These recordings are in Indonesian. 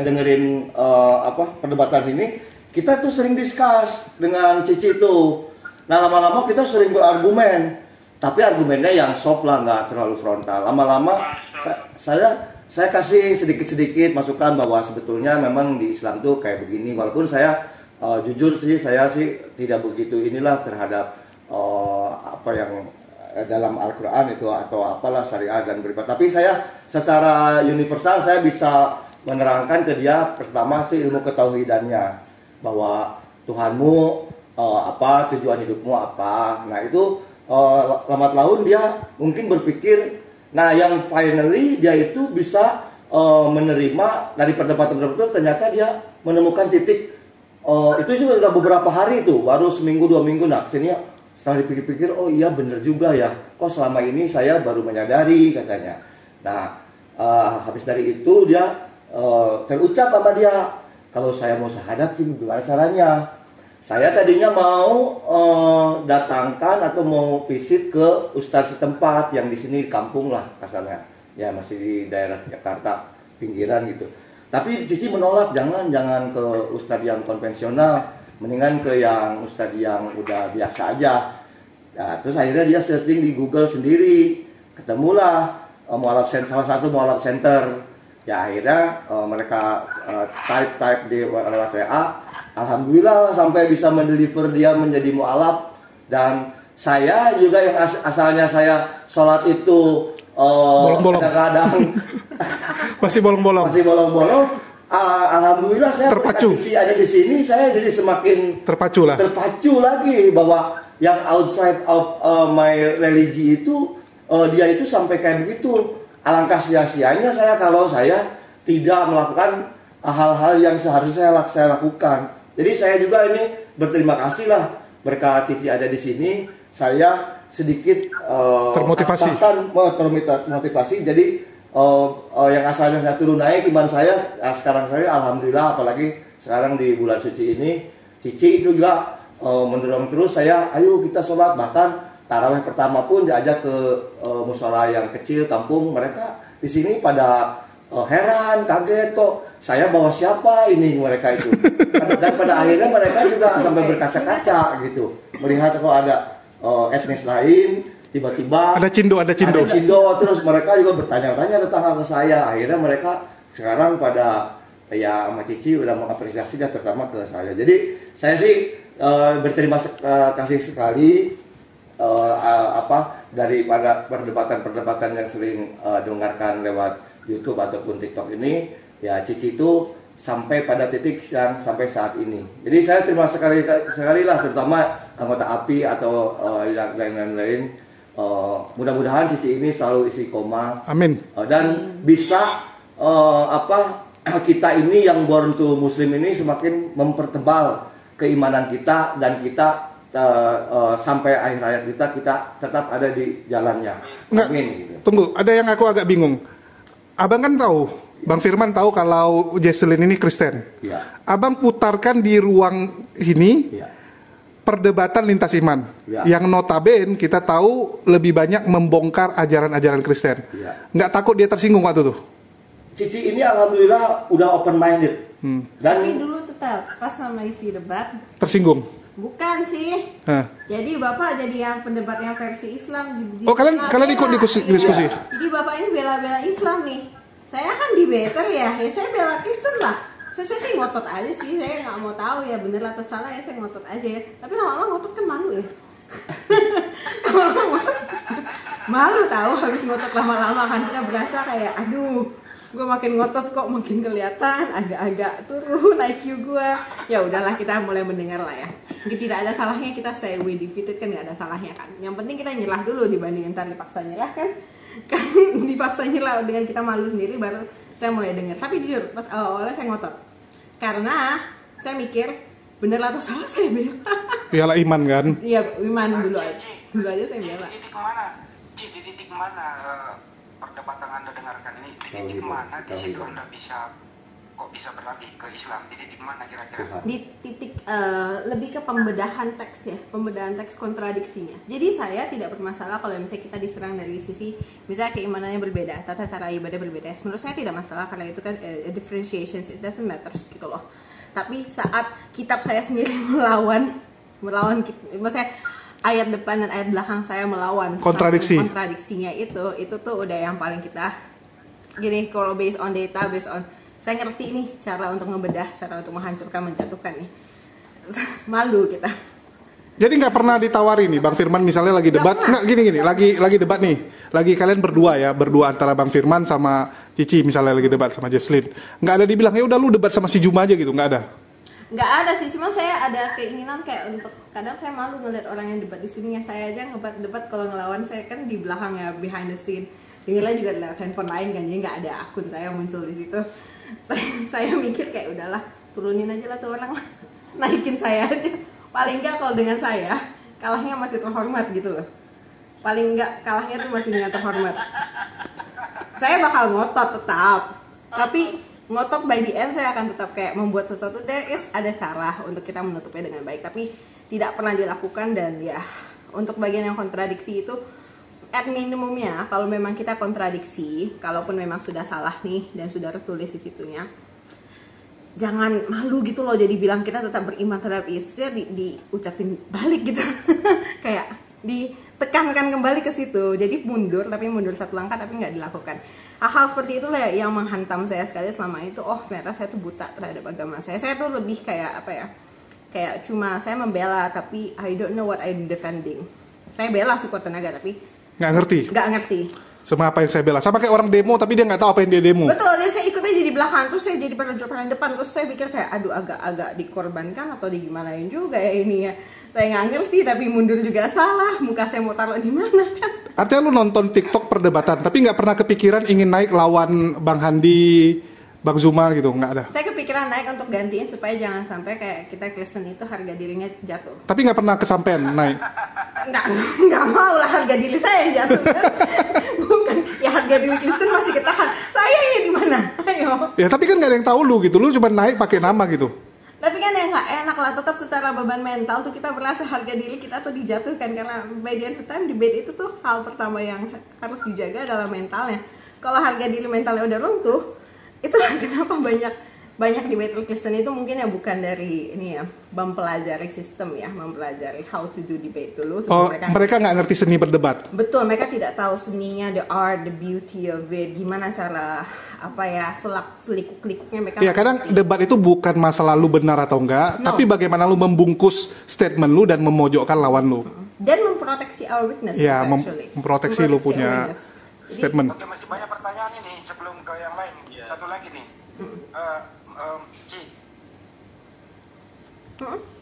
dengerin perdebatan ini, kita tuh sering discuss dengan Cici itu. Nah lama-lama kita sering berargumen, tapi argumennya yang soft lah, nggak terlalu frontal. Lama-lama saya kasih sedikit-sedikit masukan bahwa sebetulnya memang di Islam tuh kayak begini. Walaupun saya jujur sih, saya sih tidak begitu inilah terhadap apa yang dalam Al-Quran itu atau apalah syariat dan beribadah. Tapi saya secara universal saya bisa menerangkan ke dia pertama sih ilmu ketauhidannya, bahwa Tuhanmu apa, tujuan hidupmu apa. Nah itu lambat laun dia mungkin berpikir, nah yang finally dia itu bisa menerima dari perdebatan-perdebatan, ternyata dia menemukan titik. Itu juga sudah beberapa hari itu, baru seminggu 2 minggu. Nah kesini setelah dipikir-pikir, oh iya bener juga ya, kok selama ini saya baru menyadari katanya. Nah habis dari itu dia terucap sama dia, kalau saya mau syahadat sih gimana caranya. Saya tadinya mau datangkan atau mau visit ke ustadz setempat yang di sini di kampung lah kasarnya, ya masih di daerah Jakarta pinggiran gitu. Tapi Cici menolak, jangan ke ustadz yang konvensional, mendingan ke yang ustadz yang udah biasa aja. Nah, terus akhirnya dia searching di Google sendiri, ketemulah salah satu mualaf center. Ya akhirnya mereka type di lewat WA. Alhamdulillah sampai bisa mendeliver dia menjadi mualaf. Dan saya juga yang asalnya saya sholat itu kadang-kadang masih bolong-bolong. Alhamdulillah saya terpacu. Ada di sini, saya jadi semakin terpacu lagi bahwa yang outside of my religi itu dia itu sampai kayak begitu. Alangkah sia-sianya saya kalau saya tidak melakukan hal-hal yang seharusnya saya lakukan. Jadi saya juga ini berterima kasih lah, berkat Cici ada di sini, saya sedikit termotivasi. Jadi yang asalnya saya turun naik iman saya, sekarang saya alhamdulillah, apalagi sekarang di bulan suci ini, Cici itu juga mendorong terus saya, ayo kita sholat. Bahkan tarawih pertama pun diajak ke musola yang kecil kampung. Mereka di sini pada heran, kaget, kok saya bawa siapa ini mereka itu. Dan pada akhirnya mereka juga sampai berkaca-kaca gitu, melihat kok ada etnis lain, tiba-tiba ada cindo, terus mereka juga bertanya-tanya tentang ke saya. Akhirnya mereka sekarang pada ya sama Cici udah mengapresiasi dan terutama ke saya. Jadi saya sih berterima kasih sekali daripada perdebatan yang sering dengarkan lewat YouTube ataupun TikTok ini, ya Cici itu sampai pada titik yang sampai saat ini. Jadi saya terima sekali lah, terutama anggota API atau lain-lain. Mudah-mudahan Cici ini selalu istiqomah. Amin. Dan bisa kita ini yang born to Muslim ini semakin mempertebal keimanan kita, dan kita sampai akhir hayat kita tetap ada di jalannya. Amin. Gitu. Tunggu, ada yang aku agak bingung. Abang kan tahu, Bang Firman tahu kalau Jesselyn ini Kristen. Ya. Abang putarkan di ruang ini perdebatan lintas iman, yang notabene kita tahu lebih banyak membongkar ajaran-ajaran Kristen. Nggak takut dia tersinggung waktu itu? Cici ini alhamdulillah udah open minded. Tapi dulu tetap pas sama isi debat tersinggung. Bukan sih. Jadi Bapak jadi yang pendebat yang versi Islam. Oh, kalian ikut diskusi. Jadi Bapak ini bela-bela Islam nih. Saya kan debater ya saya bela Kristen lah. Saya sih ngotot aja sih, saya nggak mau tahu ya bener atau salah ya, saya ngotot aja ya. Tapi lama-lama ngotot kan malu ya. Lama-lama ngotot malu tahu, habis ngotot lama-lama kan kita berasa kayak aduh, gue makin ngotot kok makin kelihatan agak-agak turun IQ gue. Ya udahlah, kita mulai mendengar lah ya. Mungkin tidak ada salahnya kita say we defeated, kan nggak ada salahnya kan. Yang penting kita nyerah dulu dibanding ntar dipaksa nyerah kan. Kan dipaksa nyerah dengan kita malu sendiri baru saya mulai dengar. Tapi jujur pas awalnya saya ngotot karena saya mikir bener atau salah saya bela. Iyalah iman kan. Iya iman dulu aja saya bela. Di titik mana perdebatan Anda dengarkan ini? Di titik mana di situ Anda bisa kok bisa beralih ke Islam? Di titik mana kira-kira? Di titik lebih ke pembedahan teks ya, pembedahan teks kontradiksinya. Jadi saya tidak bermasalah kalau misalnya kita diserang dari sisi misalnya keimanannya berbeda, tata cara ibadah berbeda. Menurut saya tidak masalah karena itu kan differentiations, it doesn't matter gitu loh. Tapi saat kitab saya sendiri melawan maksudnya ayat depan dan ayat belakang saya melawan kontradiksinya itu tuh udah yang paling kita gini, kalau based on data, based on saya ngerti nih cara untuk ngebedah, cara untuk menghancurkan, menjatuhkan nih. Malu kita. Jadi nggak pernah ditawari nih Bang Firman misalnya lagi debat, nggak gini lagi debat nih, lagi kalian berdua antara Bang Firman sama Cici misalnya lagi debat sama Jesslyn, nggak ada dibilang ya udah lu debat sama si Juma aja gitu, nggak ada? Nggak ada sih, cuma saya ada keinginan kayak untuk kadang saya malu ngeliat orang yang debat di sini ya, saya aja debat kalau ngelawan saya kan di belakang ya, behind the scene. Dengarlah juga lewat handphone lain kan, jadi nggak ada akun saya muncul di situ. Saya mikir kayak udahlah turunin aja lah tuh orang lah, naikin saya aja. Paling nggak kalau dengan saya kalahnya masih terhormat gitu loh. Paling nggak kalahnya tuh masih dengan terhormat. Saya bakal ngotot tetap, tapi ngotot by the end saya akan tetap kayak membuat sesuatu. Ada cara untuk kita menutupnya dengan baik, tapi tidak pernah dilakukan. Dan ya untuk bagian yang kontradiksi itu at minimumnya kalau memang kita kontradiksi, kalaupun memang sudah salah nih dan sudah tertulis di situnya, jangan malu gitu loh, jadi bilang kita tetap beriman terhadap Yesus ya, diucapin balik gitu kayak ditekankan kembali ke situ. Jadi mundur, tapi mundur satu langkah tapi nggak dilakukan. Hal-hal seperti itulah yang menghantam saya sekali selama itu. Oh ternyata saya tuh buta terhadap agama saya tuh lebih kayak apa ya, kayak cuma saya membela tapi I don't know what I'm defending. Saya bela sekuat tenaga tapi nggak ngerti sama apa yang saya bela. Sama kayak orang demo tapi dia nggak tahu apa yang dia demo. Betul, jadi saya ikut aja di belakang, terus saya jadi paling depan, terus saya pikir kayak aduh agak dikorbankan atau digimanain juga ya ini ya. Saya nggak ngerti tapi mundur juga salah, muka saya mau taruh di mana kan. Artinya lu nonton TikTok perdebatan tapi nggak pernah kepikiran ingin naik lawan Bang Handi, Bang Zuma gitu, nggak ada? Saya kepikiran naik untuk gantiin supaya jangan sampai kayak kita Kristen itu harga dirinya jatuh. Tapi nggak pernah kesampean naik? Nggak mau lah harga diri saya yang jatuh. Bukan, ya harga diri Kristen masih ketahan. Saya ini di mana? Ayo. Ya tapi kan nggak ada yang tahu lu gitu, lu cuma naik pakai nama gitu. Tapi kan yang nggak enak lah, tetap secara beban mental tuh kita merasa harga diri kita tuh dijatuhkan. Karena by the end of time, debate itu tuh hal pertama yang harus dijaga adalah mentalnya. Kalau harga diri mentalnya udah runtuh, itulah kenapa banyak debater Kristen itu mungkin ya bukan dari ini ya, mempelajari sistem ya, mempelajari how to do debate dulu. Mereka nggak ngerti seni berdebat. Betul, mereka tidak tahu seninya, the art, the beauty of it, gimana cara apa ya selikuk-likuknya mereka. Ya kadang debat itu bukan masalah lu benar atau enggak, tapi bagaimana lu membungkus statement lu dan memojokkan lawan lu. Dan memproteksi our weakness. Ya, memproteksi lu punya statement. Oke, masih banyak pertanyaan ini sebelum ke yang lain. Satu lagi nih. Ci,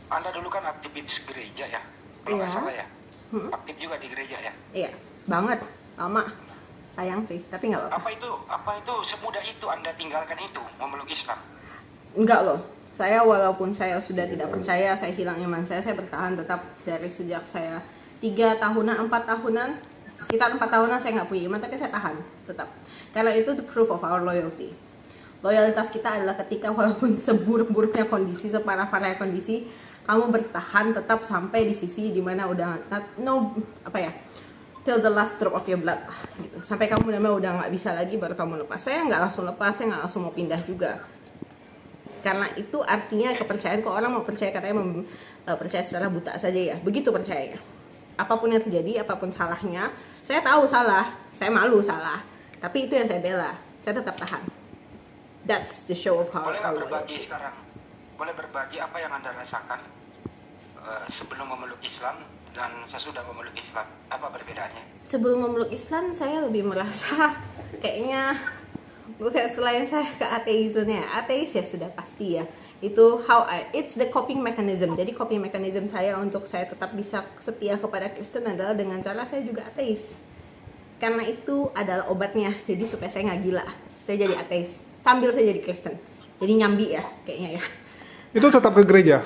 Anda dulu kan aktivis gereja ya, kalau nggak salah ya, aktif juga di gereja ya? Iya, banget, lama, sayang sih, tapi nggak apa-apa. Apa itu semudah itu Anda tinggalkan itu, memeluk Islam? Enggak loh, saya walaupun saya sudah tidak percaya, saya hilang iman saya bertahan tetap dari sejak saya 3 tahunan, 4 tahunan, sekitar 4 tahunan saya nggak punya iman, tapi saya tahan tetap, karena itu the proof of our loyalty. Loyalitas kita adalah ketika walaupun seburuk-buruknya kondisi, separah-parahnya kondisi, kamu bertahan tetap sampai di sisi dimana udah till the last drop of your blood gitu. Sampai kamu benar-benar udah nggak bisa lagi baru kamu lepas. Saya nggak langsung lepas, saya nggak langsung mau pindah juga. Karena itu artinya kepercayaan. Kok orang mau percaya katanya percaya secara buta saja ya. Begitu percayanya. Apapun yang terjadi, apapun salahnya, saya tahu salah, saya malu salah. Tapi itu yang saya bela. Saya tetap tahan. That's the show of how. Boleh nggak berbagi sekarang? Boleh berbagi apa yang Anda rasakan sebelum memeluk Islam dan sesudah memeluk Islam? Apa perbedaannya? Sebelum memeluk Islam, saya lebih merasa kayaknya bukan selain saya ke ateismnya. Ateis ya sudah pasti ya. Itu it's the coping mechanism. Jadi coping mechanism saya untuk saya tetap bisa setia kepada Kristen adalah dengan cara saya juga ateis. Karena itu adalah obatnya. Jadi supaya saya nggak gila, saya jadi ateis sambil saya jadi Kristen. Jadi nyambi ya kayaknya ya. Itu tetap ke gereja?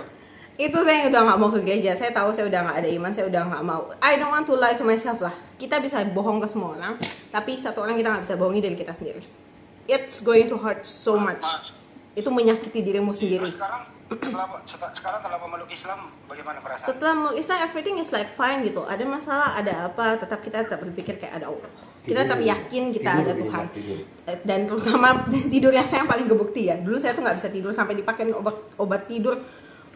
Itu saya udah nggak mau ke gereja. Saya tahu saya udah nggak ada iman, saya udah nggak mau. I don't want to lie to myself lah. Kita bisa bohong ke semua orang, tapi satu orang kita nggak bisa bohongi diri kita sendiri. It's going to hurt so much. Itu menyakiti dirimu sendiri. Sekarang kalau memeluk Islam bagaimana perasaan? Setelah memeluk Islam, everything is like fine gitu. Ada masalah, ada apa, kita tetap berpikir kayak ada Allah. Kita tetap yakin kita ada Tuhan. Dan terutama tidur yang saya paling kebukti ya. Dulu saya tuh nggak bisa tidur sampai dipakai obat tidur.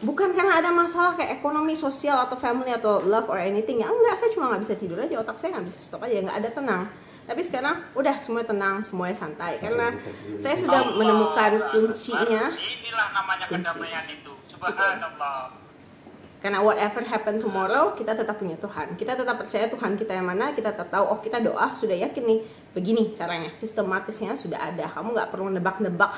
Bukan karena ada masalah kayak ekonomi, sosial, atau family, atau love or anything. Ya enggak, saya cuma nggak bisa tidur aja. Otak saya nggak bisa stop aja, nggak ada tenang. Tapi sekarang udah semuanya tenang, semuanya santai. Karena saya sudah menemukan kuncinya. Inilah namanya kedamaian itu. Subhanallah. Karena whatever happen tomorrow, kita tetap punya Tuhan. Kita tetap percaya Tuhan kita yang mana, kita tetap tahu, oh kita doa, sudah yakin nih. Begini caranya, sistematisnya sudah ada. Kamu nggak perlu nebak-nebak,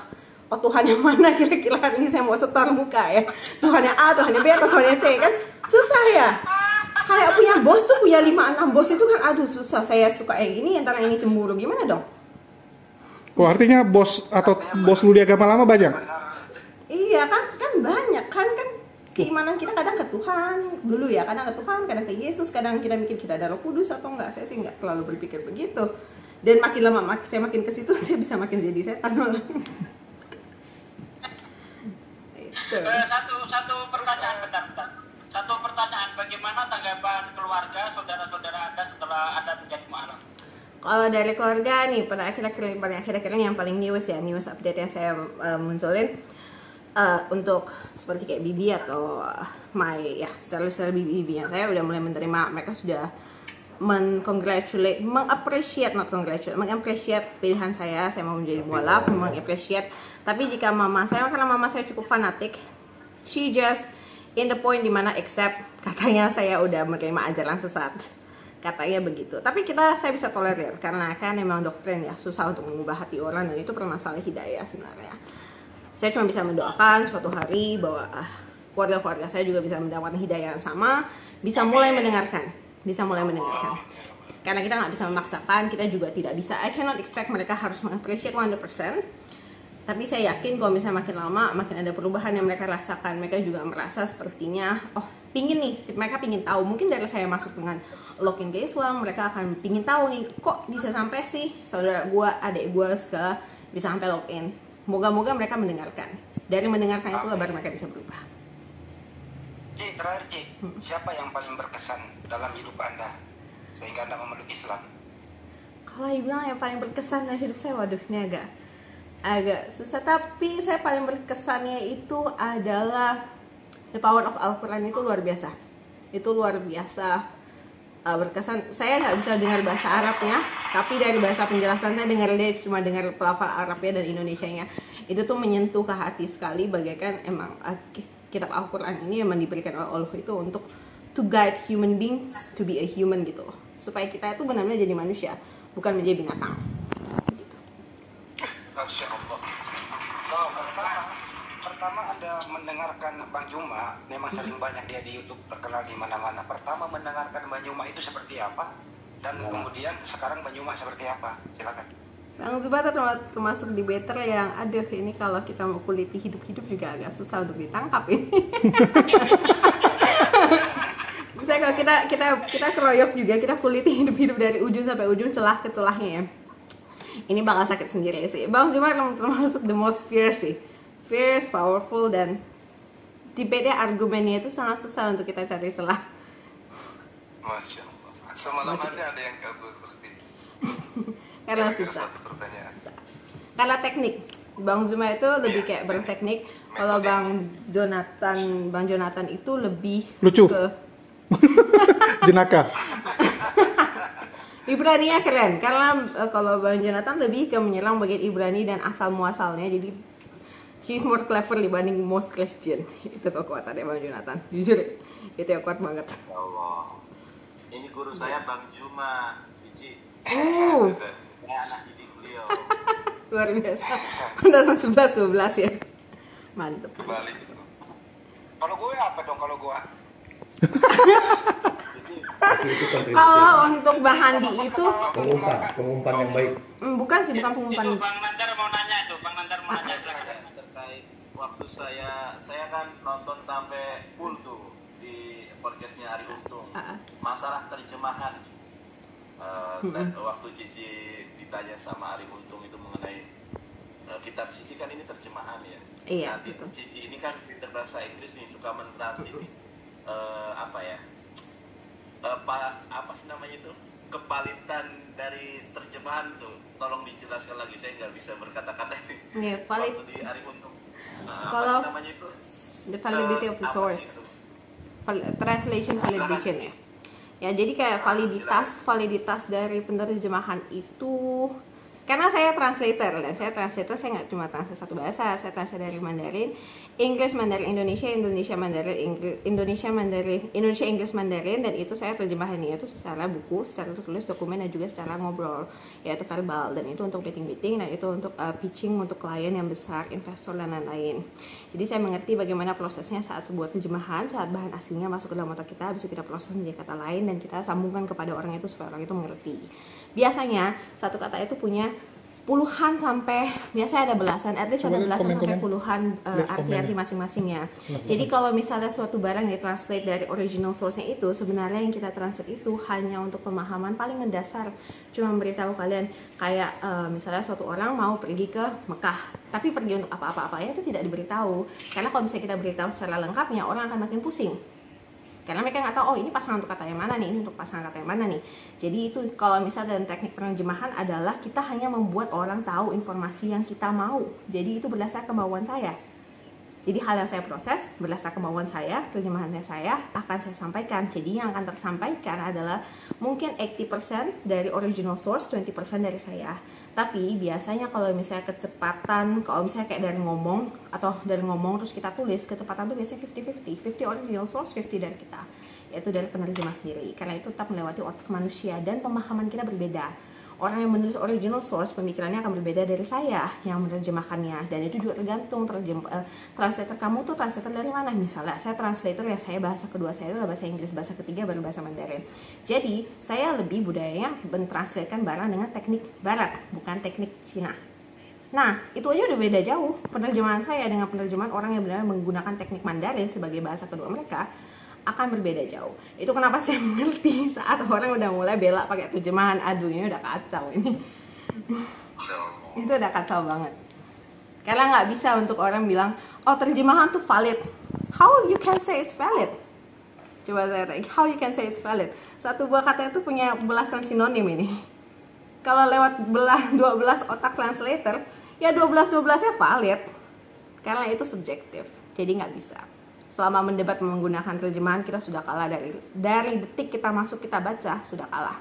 oh Tuhan yang mana kira-kira hari ini saya mau setor muka ya. Tuhan yang A, Tuhan yang B, atau Tuhan yang C, kan? Susah ya. Kayak punya bos tuh, punya 5-6 bos itu kan, aduh susah. Saya suka yang ini, yang yang ini cemburu. Gimana dong? Oh artinya bos atau bos lu di agama lama banyak? Iya kan banyak kan keimanan kita kadang ke Tuhan dulu ya, kadang ke Tuhan, kadang ke Yesus, kadang kita mikir kita ada Roh Kudus atau enggak. Saya sih enggak terlalu berpikir begitu. Dan makin lama saya makin ke situ, saya bisa makin jadi setan malah. Satu pertanyaan, bentar. Satu pertanyaan, bagaimana tanggapan keluarga, saudara-saudara Anda setelah Anda menjadi mualaf? Kalau dari keluarga nih, pada akhir-akhir yang paling news update yang saya munculin, untuk seperti kayak Bibi atau seller Bibi yang saya udah mulai menerima, mereka sudah mengappreciate pilihan saya mau menjadi mualaf, mengappreciate. Tapi jika karena mama saya cukup fanatik, she just in the point dimana accept katanya saya udah menerima ajaran sesat, katanya begitu. Tapi saya bisa tolerir karena kan memang doktrin ya, susah untuk mengubah hati orang, dan itu permasalahan hidayah sebenarnya. Saya cuma bisa mendoakan suatu hari bahwa keluarga-keluarga saya juga bisa mendapatkan hidayah yang sama, bisa mulai mendengarkan. Karena kita nggak bisa memaksakan, kita juga tidak bisa. I cannot expect mereka harus mengappreciate 100%. Tapi saya yakin kalau misalnya makin lama, makin ada perubahan yang mereka rasakan. Mereka juga merasa sepertinya, mereka pingin tahu. Mungkin dari saya masuk dengan login ke Islam, mereka akan pingin tahu nih, kok bisa sampai sih saudara gua, adik gua segala bisa sampai login. Moga-moga mereka mendengarkan. Dari mendengarkan itu baru mereka bisa berubah. Terakhir siapa yang paling berkesan dalam hidup Anda sehingga Anda memeluk Islam? Kalau dibilang yang paling berkesan dalam hidup saya, waduh ini agak susah. Tapi saya paling berkesannya itu adalah the power of Al-Quran. Itu luar biasa. Berkesan. Saya nggak bisa dengar bahasa Arabnya, tapi dari bahasa penjelasan saya cuma dengar pelafal Arabnya dan Indonesianya, itu tuh menyentuh ke hati sekali. Bagaikan emang kitab Al-Quran ini memang diberikan oleh Allah itu untuk to guide human beings to be a human gitu loh, supaya kita itu benar-benar jadi manusia, bukan menjadi binatang gitu. Masya Allah. Pertama Anda mendengarkan Bang Juma, memang sering banyak dia di YouTube, terkenal di mana-mana. Pertama mendengarkan Bang Juma itu seperti apa? Dan kemudian sekarang Bang Juma seperti apa? Silakan. Bang Zuba termasuk debater yang ini kalau kita mau kuliti hidup-hidup juga agak susah untuk ditangkap ini. Saya kalau kita keroyok juga, kita kuliti hidup-hidup dari ujung sampai ujung, celah ke celahnya ya. Ini bakal sakit sendiri sih. Bang Juma termasuk the most fierce, powerful, dan debate-nya, argumennya itu sangat susah untuk kita cari celah. Masya Allah. Semalam aja ada yang kabur bukti. Karena susah. Karena teknik. Bang Zuma itu lebih kayak berteknik. Kalau Bang Jonathan itu lebih lucu. Ke jenaka. Ibrani-nya keren. Karena kalau Bang Jonathan lebih ke menyerang bagian Ibrani dan asal muasalnya. Jadi he's more clever dibanding most Christian. Itu kekuatannya Bang Jonathan. Jujur, itu yang kuat banget. Ya Allah. Ini guru saya Bang Juma, Cici. Saya anak didik beliau. Luar biasa. Udah 11-12 ya. Mantep. Kembali. Kalau gue apa dong kalau gue? Kalau untuk bahan di itu pengumpan yang baik. Bukan pengumpan. Itu Bang Nandar mau nanya terkait waktu saya kan nonton sampai full tuh di podcastnya Ari Untung. Masalah terjemahan. Waktu Cici ditanya sama Ari Untung itu mengenai kitab Cici kan ini terjemahan ya. Iya, nah, betul. Cici ini kan pinter bahasa Inggris nih, suka mentranslate apa sih namanya itu, kepalitan dari terjemahan tuh, tolong dijelaskan lagi, saya nggak bisa berkata-kata ini. Yeah, valid. Waktu di Ari Untung Kalau apa sih namanya itu, the validity of the source, translation validation ya. Ya, jadi kayak validitas dari penerjemahan itu, karena saya translator dan saya nggak cuma translate satu bahasa, saya translate dari Mandarin, Inggris, Mandarin Indonesia, Indonesia Mandarin, Indonesia Inggris Mandarin, dan itu saya terjemahannya itu secara buku, secara tertulis, dokumen, dan juga secara ngobrol, yaitu verbal, dan itu untuk meeting, dan itu untuk pitching untuk klien yang besar, investor, dan lain-lain. Jadi saya mengerti bagaimana prosesnya saat sebuah terjemahan, saat bahan aslinya masuk ke dalam otak kita, habis itu kita proses menjadi kata lain, dan kita sambungkan kepada orang itu supaya orang itu mengerti. Biasanya satu kata itu punya puluhan sampai, biasanya ada belasan, at least ada belasan sampai puluhan arti-arti masing-masingnya. Jadi kalau misalnya suatu barang ditranslate dari original source-nya itu, sebenarnya yang kita translate itu hanya untuk pemahaman paling mendasar, cuma memberitahu kalian kayak misalnya suatu orang mau pergi ke Mekah, tapi pergi untuk apa-apa-apanya itu tidak diberitahu, karena kalau misalnya kita beritahu secara lengkapnya, orang akan makin pusing. Karena mereka nggak tahu, oh ini pasangan untuk kata yang mana nih, ini untuk pasangan kata yang mana nih. Jadi itu kalau misalnya dalam teknik penerjemahan adalah kita hanya membuat orang tahu informasi yang kita mau. Jadi itu berdasarkan kemauan saya. Jadi hal yang saya proses berdasarkan kemauan saya, terjemahannya saya akan saya sampaikan. Jadi yang akan tersampaikan adalah mungkin 80% dari original source, 20% dari saya. Tapi biasanya kalau misalnya kecepatan, kalau misalnya kayak dari ngomong terus kita tulis, kecepatan itu biasanya 50-50, 50 original source, 50 dari kita, yaitu dari penerjemah sendiri. Karena itu tetap melewati otak manusia dan pemahaman kita berbeda. Orang yang menulis original source, pemikirannya akan berbeda dari saya yang menerjemahkannya, dan itu juga tergantung translator kamu tuh translator dari mana. Misalnya saya translator ya, saya bahasa kedua saya itu adalah bahasa Inggris, bahasa ketiga baru bahasa Mandarin. Jadi saya lebih budayanya mentranslatekan barang dengan teknik Barat, bukan teknik Cina. Nah, itu aja udah beda jauh penerjemahan saya dengan penerjemahan orang yang benar menggunakan teknik Mandarin sebagai bahasa kedua mereka, akan berbeda jauh. Itu kenapa saya mengerti saat orang udah mulai bela pakai terjemahan, aduh ini udah kacau ini. Itu udah kacau banget. Karena nggak bisa untuk orang bilang, oh terjemahan tuh valid. How you can say it's valid? Coba saya tanya, how you can say it's valid? Satu buah kata itu punya belasan sinonim ini. Kalau lewat 12 otak translator, ya 12-12-nya valid. Karena itu subjektif, jadi nggak bisa. Selama mendebat menggunakan terjemahan, kita sudah kalah dari detik kita masuk, kita baca, sudah kalah.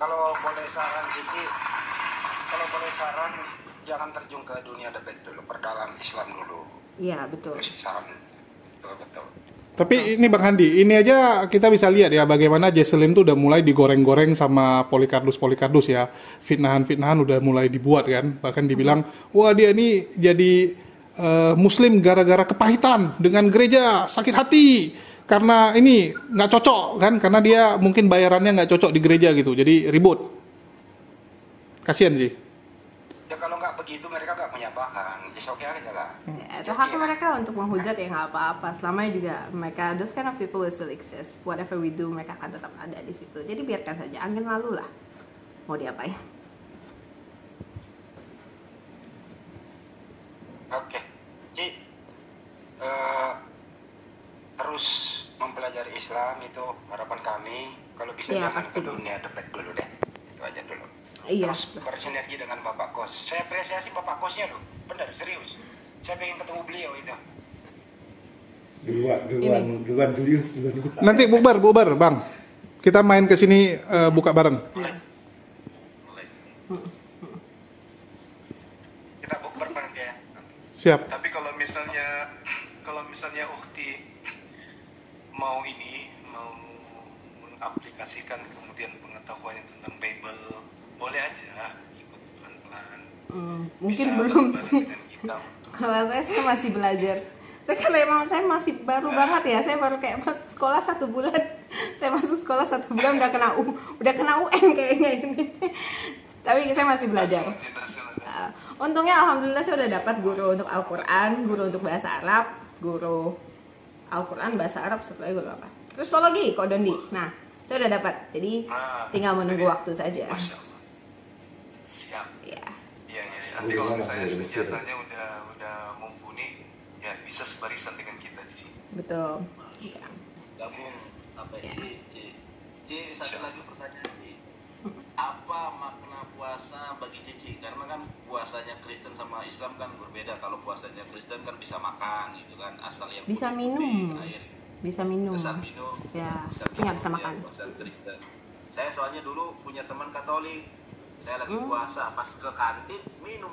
Kalau boleh saran Cici, jangan terjun ke dunia debat dulu, perdalam Islam dulu. Iya, betul. Saran, betul. Tapi ini Bang Handi, ini aja kita bisa lihat ya bagaimana Jesselyn tuh udah mulai digoreng-goreng sama Polikarpus ya. Fitnahan-fitnahan udah mulai dibuat kan. Bahkan dibilang, wah dia ini jadi Muslim gara-gara kepahitan dengan gereja, sakit hati karena ini nggak cocok kan, karena dia mungkin bayarannya nggak cocok di gereja gitu, jadi ribut. Kasian sih. Ya kalau nggak begitu mereka nggak punya bahan, oke aja lah. Itu hak mereka untuk menghujat ya nggak apa-apa. Selamanya juga mereka, those kind of people will still exist. Whatever we do, mereka akan tetap ada di situ. Jadi biarkan saja, angin lalu lah. Mau diapain? Oke. Terus mempelajari Islam itu harapan kami, kalau bisa ya, jangan ke dunia debat dulu deh, itu aja dulu. Iya. Terus bersinergi dengan Bapak Kos. Saya apresiasi Bapak Kosnya loh, benar serius. Saya pengen ketemu beliau itu. Duluan serius. Nanti bubar Bang. Kita main ke sini buka bareng. Iya. Kita bukber bareng ya. Siap. Tapi kalau misalnya Ukti mau mengaplikasikan kemudian pengetahuannya tentang Bible, boleh aja ikut pelan-pelan. Mungkin bisa belum sih. Kalau saya masih belajar. Saya kan emang saya masih baru banget ya. Saya baru kayak masuk sekolah 1 bulan. Saya masuk sekolah 1 bulan udah kena UN kayaknya ini. Tapi saya masih belajar. Untungnya alhamdulillah saya udah dapat guru untuk Al-Quran, guru untuk bahasa Arab, guru Al-Quran, bahasa Arab, satu lagi guru apa? Kristologi, Kodondi. Nah, saya udah dapat. Jadi tinggal menunggu waktu saja. Masya Allah. Siap. Ya. Nanti kalau misalnya senjatanya udah mumpuni, ya bisa sebarisan dengan kita di sini. Betul. Ya. Gabung apa ya? Ci, satu lagi pertanyaan Ci. Apa makna puasa bagi Cici? Karena kan puasanya Kristen sama Islam kan berbeda. Kalau puasanya Kristen kan bisa makan gitu kan, asal yang Bisa minum. Bisa minum. Ya, nggak bisa makan. Puasa Kristen. Saya soalnya dulu punya teman Katolik. Saya lagi puasa, pas ke kantin minum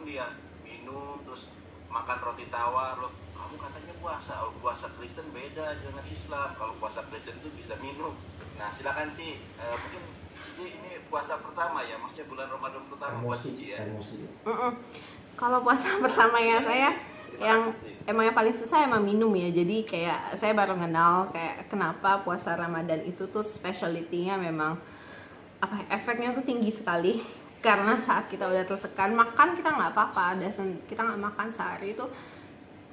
terus makan roti tawar. Loh, kamu katanya puasa Kristen beda dengan Islam. Kalau puasa Kristen itu bisa minum. Nah, silakan Ci. Mungkin Cici ini puasa pertama ya, maksudnya bulan Ramadan pertama buat Cici ya. Kalau puasa pertama ya saya yang emang yang paling susah emang minum ya. Jadi kayak saya baru kenal kayak kenapa puasa Ramadan itu tuh specialty-nya memang efeknya tuh tinggi sekali. Karena saat kita udah tertekan makan kita nggak apa-apa, kita nggak makan sehari itu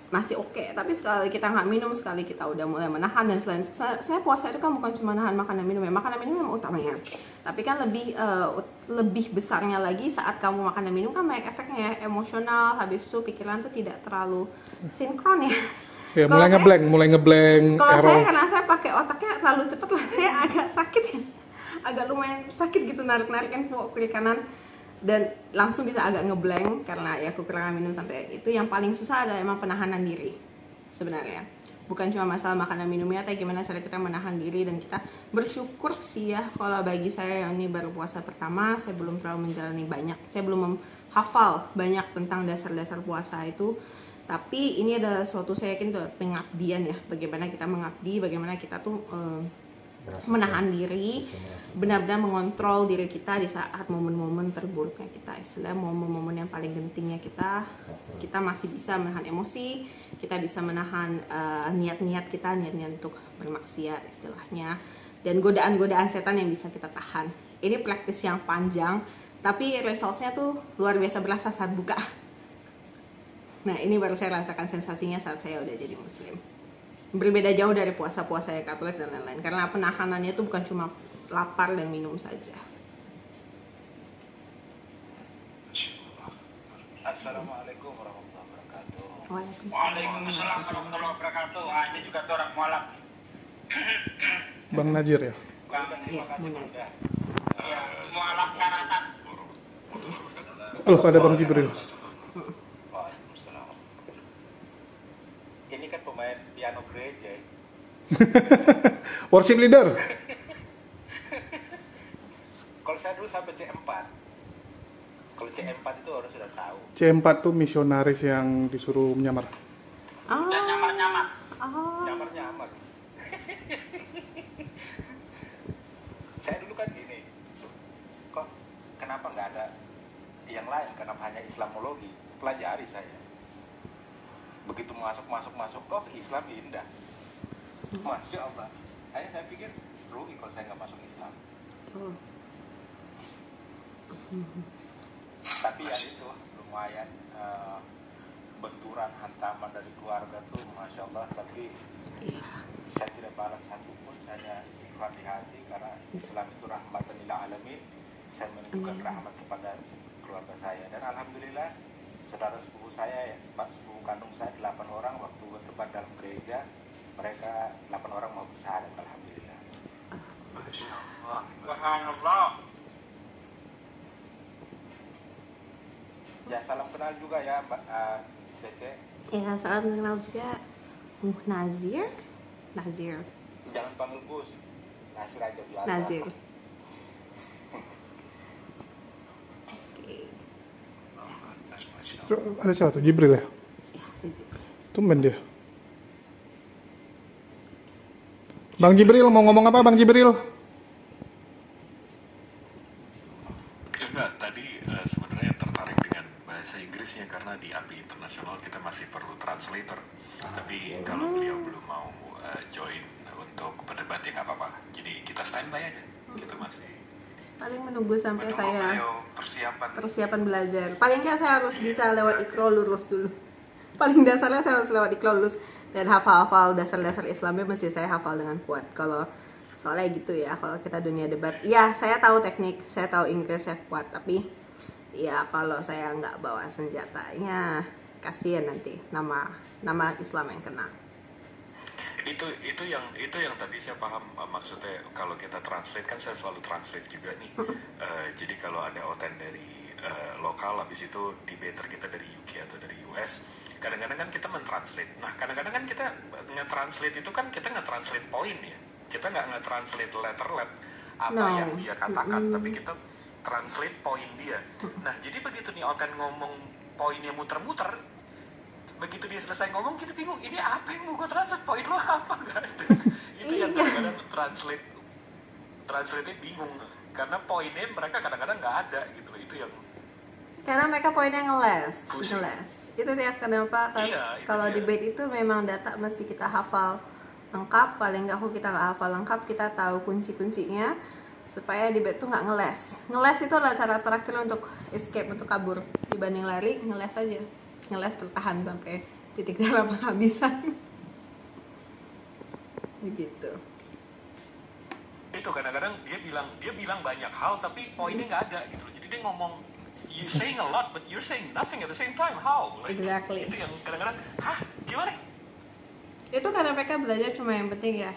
masih oke. Tapi sekali kita nggak minum, sekali kita udah mulai menahan dan selain saya puasa itu kan bukan cuma nahan makan dan minum ya, makan dan minum memang utamanya. Tapi kan lebih besarnya lagi saat kamu makan dan minum kan banyak efeknya ya, emosional, habis itu pikiran tuh tidak terlalu sinkron ya. Ya mulai ngeblank. Kalau saya karena saya pakai otaknya terlalu cepet lah, saya agak sakit ya. Agak lumayan sakit gitu narik-narikin kiri kanan dan langsung bisa agak ngeblank karena ya kekurangan minum sampai itu. Yang paling susah adalah emang penahanan diri sebenarnya, bukan cuma masalah makanan minumnya, tapi gimana cara kita menahan diri. Dan kita bersyukur sih ya, kalau bagi saya yang ini baru puasa pertama, saya belum terlalu menjalani banyak, saya belum hafal banyak tentang dasar-dasar puasa itu. Tapi ini adalah suatu saya yakin itu pengabdian ya, bagaimana kita mengabdi, bagaimana kita tuh menahan diri, benar-benar mengontrol diri kita di saat momen-momen terburuknya kita, istilah momen-momen yang paling gentingnya kita masih bisa menahan emosi, kita bisa menahan niat-niat kita, niat-niat untuk bermaksiat istilahnya, dan godaan-godaan setan yang bisa kita tahan. Ini praktis yang panjang, tapi resultsnya tuh luar biasa berasa saat buka. Nah ini baru saya rasakan sensasinya saat saya udah jadi muslim. Berbeda jauh dari puasa-puasa yang Katolik dan lain-lain, karena penahanannya itu bukan cuma lapar dan minum saja. Assalamualaikum warahmatullahi wabarakatuh. Waalaikumsalam warahmatullahi wabarakatuh. Ini juga orang mualaf. Bang Najir ya? Iya, benar. Ya, mualaf karatan. Loh, ada Bang Jibril. Waalaikumsalam. Ini kan pemain piano gereja. Worship leader. Kalau saya dulu sampai C4. Kalau C4 itu orang sudah tahu. C4 tuh misionaris yang disuruh menyamar. Dan nyamar-nyamar. Nyamar-nyamar. Saya dulu kan gini, kok kenapa nggak ada yang lain, kenapa hanya Islamologi? Pelajari saya. Begitu masuk, oh Islam indah. Masya Allah. Saya pikir rugi kalau saya nggak masuk Islam. Tapi ya itu lumayan benturan hantaman dari keluarga tuh Masya Allah. Tapi saya tidak balas satupun, saya istighfar di hati karena Islam itu rahmatan lil alamin. Saya menunjukkan rahmat kepada keluarga saya dan alhamdulillah saudara sepupu saya, sepupu kandung saya 8 orang waktu berdebat dalam gereja, mereka 8 orang mau bersyahadat, alhamdulillah. Masya Allah. Subhanallah. Ya salam kenal juga ya Mbak Cece. Ya salam kenal juga Nazir. Jangan panggil Gus, Nasir aja biasa. Nazir. Ada siapa tuh? Jibril ya? Tumben dia. Bang Jibril mau ngomong apa Bang Jibril? Enggak, tadi sebenarnya tertarik dengan bahasa Inggrisnya karena di API internasional kita masih perlu translator. Tapi kalau beliau belum mau join untuk berdebat ya nggak apa-apa. Jadi kita standby aja. Kita masih Paling menunggu sampai saya persiapan belajar. Paling nggak saya harus bisa lewat Iqra lulus dulu. Paling dasarnya saya harus lewat Iqra lulus dan hafal dasar-dasar Islamnya mesti saya hafal dengan kuat. Kalau soalnya gitu ya, kalau kita dunia debat, ya saya tahu teknik, saya tahu Inggris saya kuat, tapi Ya kalau saya nggak bawa senjatanya, kasihan nanti nama Islam yang kena. Itu yang tadi saya paham, maksudnya kalau kita translate kan saya selalu translate juga nih. Jadi kalau ada oten dari lokal, habis itu debater kita dari UK atau dari US, kadang-kadang kan kita mentranslate. Nah kadang-kadang kan kita nge-translate itu kan kita nge-translate poin ya, kita nggak nge-translate letter apa yang dia katakan, tapi kita translate poin dia. Nah jadi begitu nih oten ngomong poinnya muter-muter, begitu dia selesai ngomong kita bingung, ini apa yang mau gue translate, poin lo apa, nggak ada. Itu yang kadang-kadang translate bingung karena poinnya mereka kadang-kadang nggak ada gitu. Itu yang karena mereka poinnya ngeles. Itu dia kenapa kalau debate itu memang data mesti kita hafal lengkap, paling nggak kita nggak hafal lengkap, kita tahu kunci-kuncinya supaya debate itu nggak ngeles. Ngeles itu adalah cara terakhir untuk escape, untuk kabur. Dibanding lari, ngeles aja. Ngeles bertahan sampai titik darah penghabisan. Begitu. Itu kadang-kadang dia bilang banyak hal tapi poinnya nggak ada gitu. Jadi dia ngomong you saying a lot but you're saying nothing at the same time. How? Like, exactly. Itu yang kadang-kadang gimana? Itu karena mereka belajar cuma yang penting ya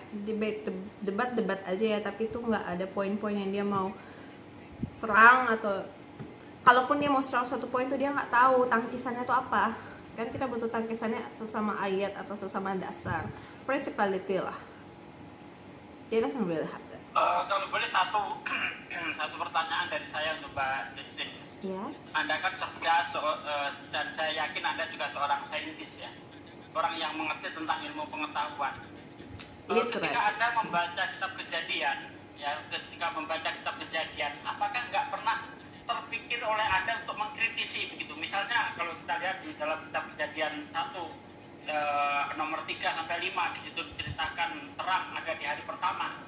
debat aja ya, tapi itu nggak ada poin-poin yang dia mau serang, atau kalaupun dia mau serang suatu poin tuh dia nggak tahu tangkisannya itu apa. Kan kita butuh tangkisannya sesama ayat atau sesama dasar principality lah. Dia doesn't really have that. Kalau boleh satu pertanyaan dari saya untuk Mbak Christine. Ya. Anda kan cerdas dan saya yakin Anda juga seorang saintis ya, orang yang mengerti tentang ilmu pengetahuan. Ketika Anda membaca kitab Kejadian, apakah nggak pernah terpikir oleh Anda untuk mengkritisi begitu? Misalnya kalau kita lihat di dalam kitab Kejadian 1 nomor 3 sampai 5, di situ diceritakan terang ada di hari pertama.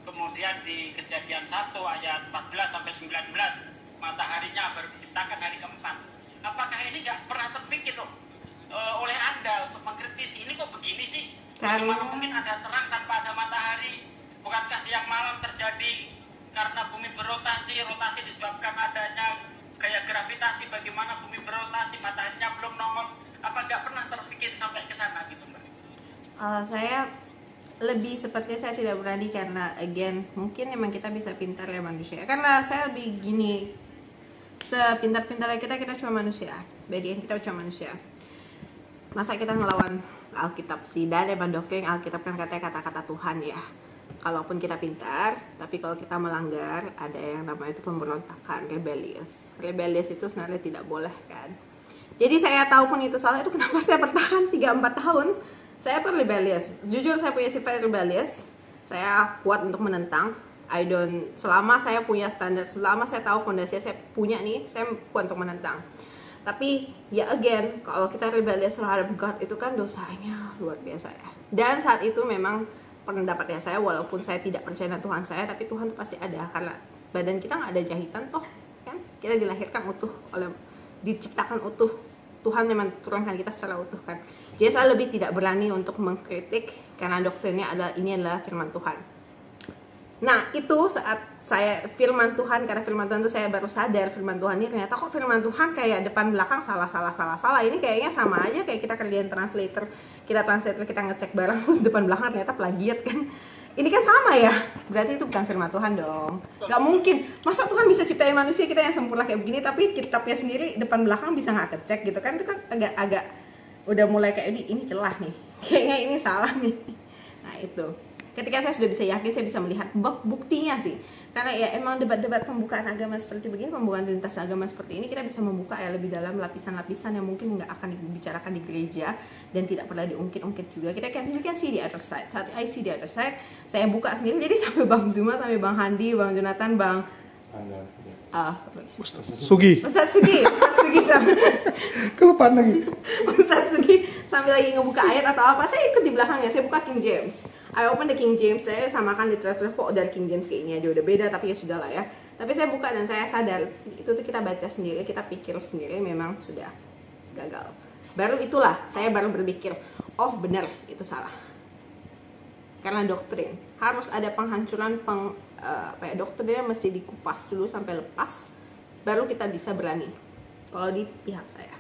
Kemudian di Kejadian 1 ayat 14 sampai 19, mataharinya baru diciptakan hari keempat. Apakah ini nggak pernah terpikir oleh Anda untuk mengkritisi, ini kok begini sih? Bagaimana mungkin ada terang tanpa ada matahari? Bukankah siang malam terjadi karena bumi rotasi disebabkan adanya gaya gravitasi? Bagaimana bumi berotasi, mataharinya belum nongol? Apa nggak pernah terpikir sampai ke sana gitu, Mbak? Saya lebih seperti saya tidak berani, karena again mungkin memang kita bisa pintar ya manusia. Karena saya lebih gini, sepintar-pintarnya kita cuma manusia. Bagian kita cuma manusia. Masa kita ngelawan Alkitab sih? Dan emang doktrin Alkitab kan katanya kata-kata Tuhan ya. Kalaupun kita pintar, tapi kalau kita melanggar, ada yang namanya itu pemberontakan, rebellious itu sebenarnya tidak boleh kan. Jadi saya tahu pun itu salah, itu kenapa saya bertahan 3-4 tahun. Saya tuh rebellious, jujur saya punya sifat rebellious. Saya kuat untuk menentang. Selama saya punya standar, selama saya tahu fondasi saya punya nih, saya kuat untuk menentang. Tapi ya again, kalau kita rebellious terhadap God itu kan dosanya luar biasa ya. Dan saat itu memang pendapatnya saya, walaupun saya tidak percaya dengan Tuhan saya, tapi Tuhan itu pasti ada, karena badan kita nggak ada jahitan toh kan, kita dilahirkan utuh, diciptakan utuh. Tuhan memang turunkan kita secara utuh kan. Jadi saya lebih tidak berani untuk mengkritik karena doktrinnya ini adalah firman Tuhan. Nah itu saat saya firman Tuhan, karena firman Tuhan itu saya baru sadar firman Tuhan ini ternyata kok firman Tuhan kayak depan belakang salah. Ini kayaknya sama aja kayak kita kerjain translator kita ngecek barang terus depan belakang ternyata plagiat kan. Ini kan sama ya, berarti itu bukan firman Tuhan dong. Gak mungkin, masa Tuhan bisa ciptain manusia kita yang sempurna kayak begini, tapi kitabnya sendiri depan belakang bisa nggak kecek gitu kan? Itu kan agak udah mulai kayak ini celah nih, kayaknya ini salah nih. Nah itu, ketika saya sudah bisa yakin, saya bisa melihat buktinya sih. Karena ya emang debat-debat pembukaan agama seperti begini, pembukaan lintas agama seperti ini, kita bisa membuka ya lebih dalam lapisan-lapisan yang mungkin nggak akan dibicarakan di gereja dan tidak pernah diungkit-ungkit juga. Kita kan see the other side. Saat I see the other side, saya buka sendiri. Jadi sampai Bang Zuma, sampai Bang Handi, Bang Jonathan, Bang Ustaz Sugi sampai kelupaan lagi. Ustaz Sugi sambil lagi ngebuka ayat atau apa, saya ikut di belakangnya. Saya buka King James. I open the King James. Saya samakan literatur kok dari King James kayak ini aja udah beda, tapi ya sudahlah ya. Tapi saya buka dan saya sadar itu tuh kita baca sendiri, kita pikir sendiri memang sudah gagal. Baru itulah saya baru berpikir, oh benar itu salah. Karena doktrin harus ada penghancuran doktrinnya mesti dikupas dulu sampai lepas, baru kita bisa berani. Kalau di pihak saya.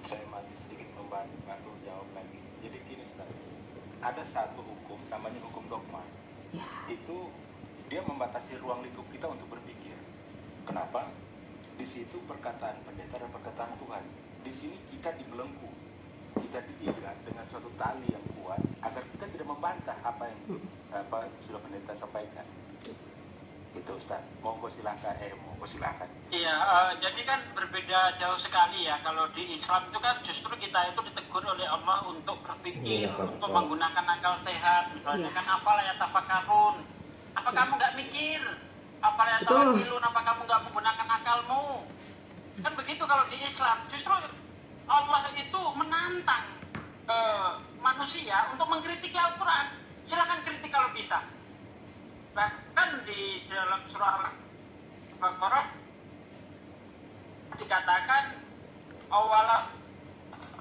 Saya sedikit membantu jawab lagi. Jadi gini, Ustaz. Ada satu hukum namanya hukum dogma. Ya. Itu dia membatasi ruang lingkup kita untuk berpikir. Kenapa? Di situ perkataan pendeta dan perkataan Tuhan. Di sini kita dibelenggu, kita diikat dengan suatu tali yang kuat agar kita tidak membantah apa yang sudah pendeta sampaikan. Itu Ustaz. Monggo silahkan. Iya, jadi kan berbeda jauh sekali ya. Kalau di Islam itu kan justru kita itu ditegur oleh Allah untuk berpikir, untuk menggunakan akal sehat. Misalnya kan apalah ya tafakarun. Apa kamu nggak mikir? Apalah ya tawakilun? Apa kamu nggak menggunakan akalmu? Kan begitu kalau di Islam. Justru Allah itu menantang manusia untuk mengkritik Al-Quran. Silakan kritik kalau bisa. Bahkan di dalam surah Al-Baqarah dikatakan awala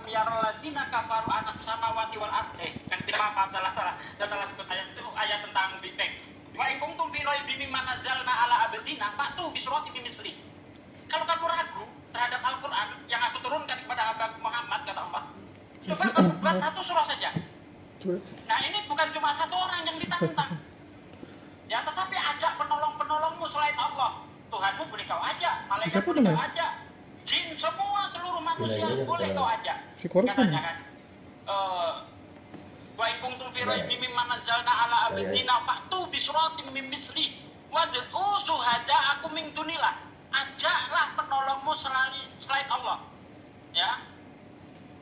yaralladzina kafaru anas samawati wal ardi. Kan tidak apa salah. Dan dalam ayat itu ayat tentang Big Bang. Wa in kuntum fi raibin mimma nazzalna ala abdina fa'tu bi suratin misli. Kalau kamu ragu terhadap Al-Quran yang aku turunkan kepada hamba Muhammad, kata Allah, coba kamu buat satu surah saja. Nah ini bukan cuma satu orang yang ditantang. Ya, tetapi ajak penolong-penolongmu selain Allah. Tuhanmu boleh kau ajak, malaikat boleh kau ajak, jin semua seluruh manusia boleh kau ajak. Katanya kan, wa in kuntum fi raibin mimma nazzalna ala abdina fa'tu bi suratin min misli wad'u syuhada'akum min dunillah. Ajaklah penolongmu selain Allah. Ya.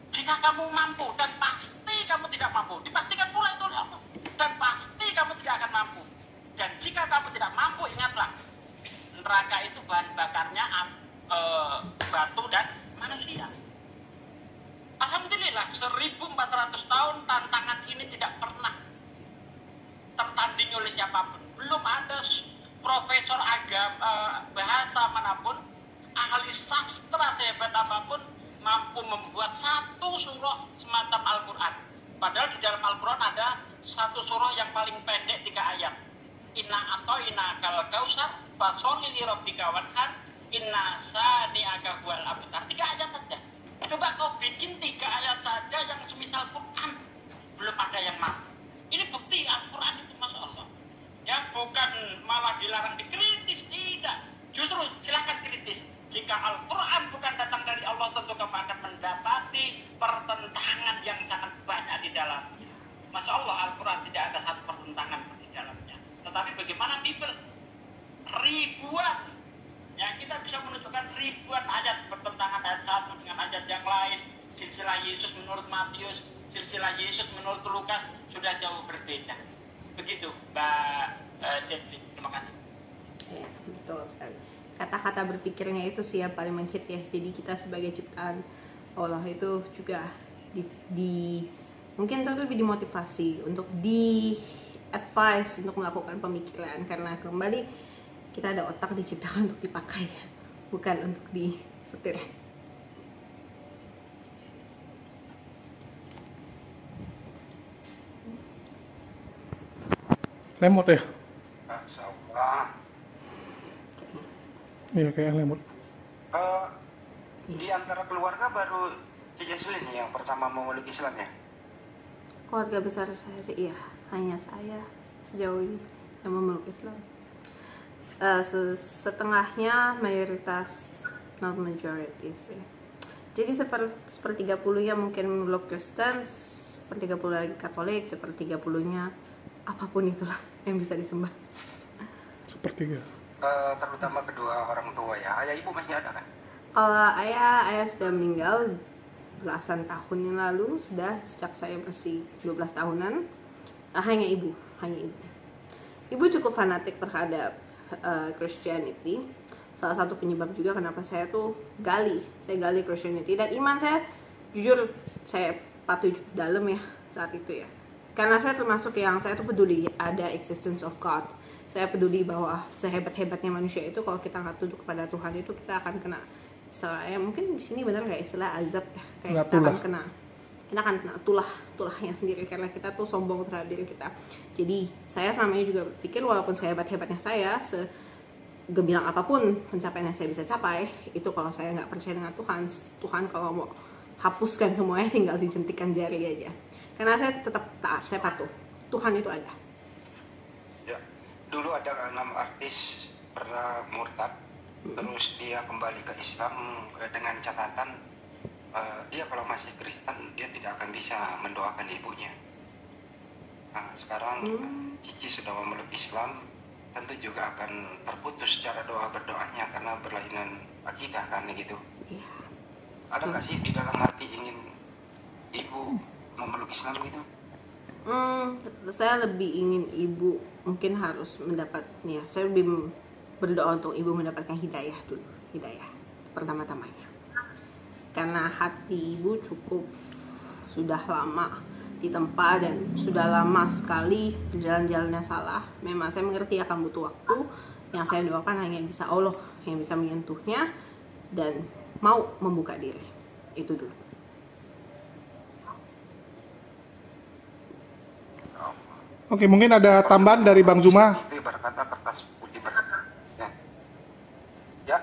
Jika kamu mampu, dan pasti kamu tidak mampu, dipastikan pula itu oleh Allah. Dan pasti kamu tidak akan mampu. Dan jika kamu tidak mampu, ingatlah, neraka itu bahan bakarnya batu dan manusia. Alhamdulillah, 1400 tahun tantangan ini tidak pernah tertanding oleh siapapun. Belum ada profesor agama, bahasa manapun, ahli sastra sehebat apapun mampu membuat satu surah semacam Al-Quran. Padahal di dalam Al-Quran ada satu surah yang paling pendek 3 ayat. Inna atoina kal kausar fasoli li rabbika wanhar inna sani'aka huwal abtar. 3 ayat saja. Coba kau bikin 3 ayat saja yang semisal Quran, belum ada yang mampu. Ini bukti Al-Quran itu Masya Allah. Ya, bukan malah dilarang dikritis, tidak. Justru silakan kritis. Jika Al-Quran bukan datang dari Allah, tentu kamu akan mendapati pertentangan yang sangat banyak di dalamnya. Masya Allah, Al-Quran tidak ada satu pertentangan di dalamnya. Tetapi bagaimana Bible? Ribuan. Ya, kita bisa menunjukkan ribuan ayat bertentangan ayat satu dengan ayat yang lain. Silsilah Yesus menurut Matius, silsilah Yesus menurut Lukas sudah jauh berbeda. Begitu, Mbak Jeffrey. Terima kasih. Yes, betul sekali. Kata-kata berpikirnya itu sih yang paling menghit ya. Jadi kita sebagai ciptaan Allah itu juga mungkin itu lebih dimotivasi untuk di-advise untuk melakukan pemikiran. Karena kembali kita ada otak diciptakan untuk dipakai, bukan untuk disetir. Lemot ya? Insyaallah. Iya kayak lemot. Di antara keluarga baru Jesslyn yang pertama memeluk Islam ya? Keluarga besar saya sih iya, hanya saya sejauh ini yang memeluk Islam. Setengahnya mayoritas not majority sih. Jadi sepertiga puluhnya mungkin memeluk Kristen, sepertiga puluh lagi Katolik, sepertiga-puluhnya apapun itulah yang bisa disembah. Sepertiga. Terutama kedua orang tua ya. Ayah ibu masih ada kan? Kalau ayah sudah meninggal belasan tahun yang lalu, sudah sejak saya masih 12 tahunan. Hanya ibu. Ibu cukup fanatik terhadap Christianity. Salah satu penyebab juga kenapa saya tuh saya gali Christianity, dan iman saya jujur saya patuh dalam ya saat itu ya. Karena saya termasuk yang saya tuh peduli ada existence of God. Saya peduli bahwa sehebat-hebatnya manusia itu kalau kita nggak tunduk kepada Tuhan itu kita akan kena istilah, mungkin di sini benar nggak istilah azab ya, kayak kita akan kena tulahnya sendiri karena kita tuh sombong terhadap diri kita. Jadi saya selama ini juga berpikir walaupun sehebat-hebatnya saya, gebilang apapun pencapaian yang saya bisa capai, itu kalau saya nggak percaya dengan Tuhan kalau mau hapuskan semuanya tinggal dijentikan jari aja. Karena saya tetap taat, saya patuh. Tuhan itu ada. Ya, dulu ada 6 artis pernah murtad, terus dia kembali ke Islam dengan catatan dia kalau masih Kristen dia tidak akan bisa mendoakan ibunya. Nah, sekarang Cici sudah memeluk Islam, tentu juga akan terputus cara berdoanya karena berlainan akidah kan gitu. Iya. Ada nggak sih di dalam hati ingin ibu memeluk Islam gitu? Saya lebih ingin ibu mungkin harus mendapatnya. Saya lebih berdoa untuk ibu mendapatkan hidayah dulu, hidayah pertama-tamanya. Karena hati ibu cukup sudah lama ditempa dan sudah lama sekali berjalan-jalan yang salah. Memang saya mengerti akan butuh waktu. Yang saya doakan hanya bisa Allah yang bisa menyentuhnya dan mau membuka diri. Itu dulu. Oke, mungkin ada tambahan dari Bang Zuma. Itu berkata kertas putih berkata. Ya.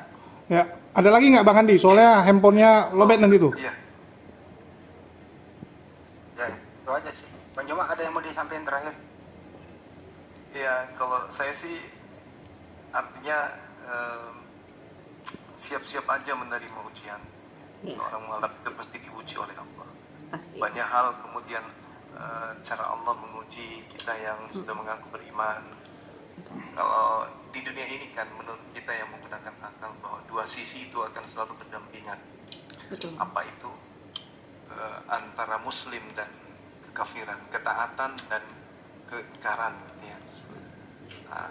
Ya, ada lagi nggak Bang Andi? Soalnya handphonenya lobet nanti tuh. Iya. Ya, itu aja sih. Bang Joma, ada yang mau disampaikan terakhir? Ya, kalau saya sih artinya siap-siap aja menerima ujian. Seorang mualaf itu pasti diuji oleh Allah. Pasti. Banyak hal kemudian cara Allah menguji kita yang sudah mengaku beriman. Kalau di dunia ini kan menurut kita yang menggunakan akal bahwa dua sisi itu akan selalu berdampingan. Betul. Apa itu? Antara muslim dan kekafiran, ketaatan dan keingkaran gitu ya.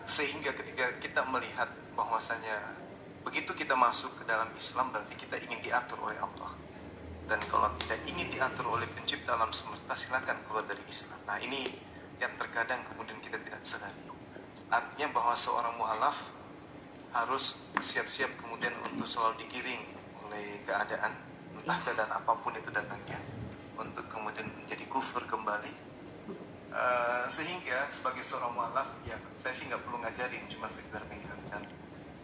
Sehingga ketika kita melihat bahwasanya begitu kita masuk ke dalam Islam berarti kita ingin diatur oleh Allah. Dan kalau tidak ingin diatur oleh pencipta alam semesta, silakan keluar dari Islam. Nah, ini yang terkadang kemudian kita tidak sadari. Artinya bahwa seorang mu'alaf harus siap-siap kemudian untuk selalu digiring oleh keadaan, entah keadaan apapun itu datangnya, untuk kemudian menjadi kufur kembali. Sehingga sebagai seorang mu'alaf, ya saya sih nggak perlu ngajarin, cuma sekedar mengingatkan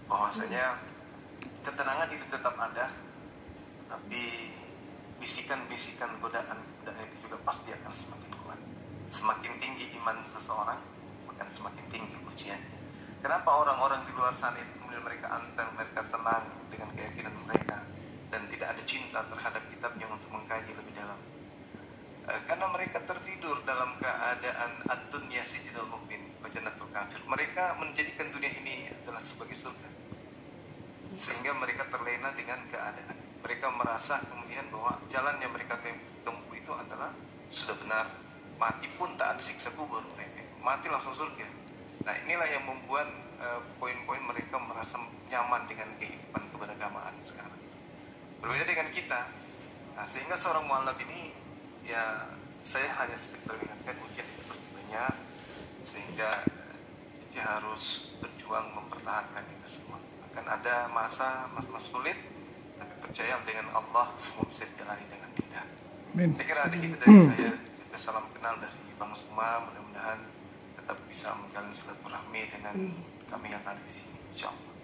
bahwasanya ketenangan itu tetap ada, tapi bisikan-bisikan godaan itu juga pasti akan semakin kuat. Semakin tinggi iman seseorang, akan semakin tinggi ujiannya. Kenapa orang-orang di luar sana itu kemudian mereka anteng, mereka tenang dengan keyakinan mereka dan tidak ada cinta terhadap kitabnya untuk mengkaji lebih dalam? Karena mereka tertidur dalam keadaan ad-dunya sijnul mu'min wa jannatul kafir. Mereka menjadikan dunia ini adalah sebagai surga, sehingga mereka terlena dengan keadaan. Mereka merasa kemudian bahwa jalan yang mereka tempuh itu adalah sudah benar. Mati pun tak ada siksa kubur, mereka mati langsung surga. Nah, inilah yang membuat poin-poin mereka merasa nyaman dengan kehidupan keberagamaan sekarang. Berbeda dengan kita. Nah, sehingga seorang mu'alaf ini, ya saya hanya sedikit mengingatkan ujian itu pasti banyak, sehingga kita harus berjuang mempertahankan itu semua. Akan ada masa sulit, tapi percaya dengan Allah semua bisa dijalani dengan indah. Saya kira ada itu dari saya. Salam kenal dari Bang Zuma. Mudah-mudahan tetap bisa menjalin silaturahmi dengan kami yang ada di sini, insyaallah.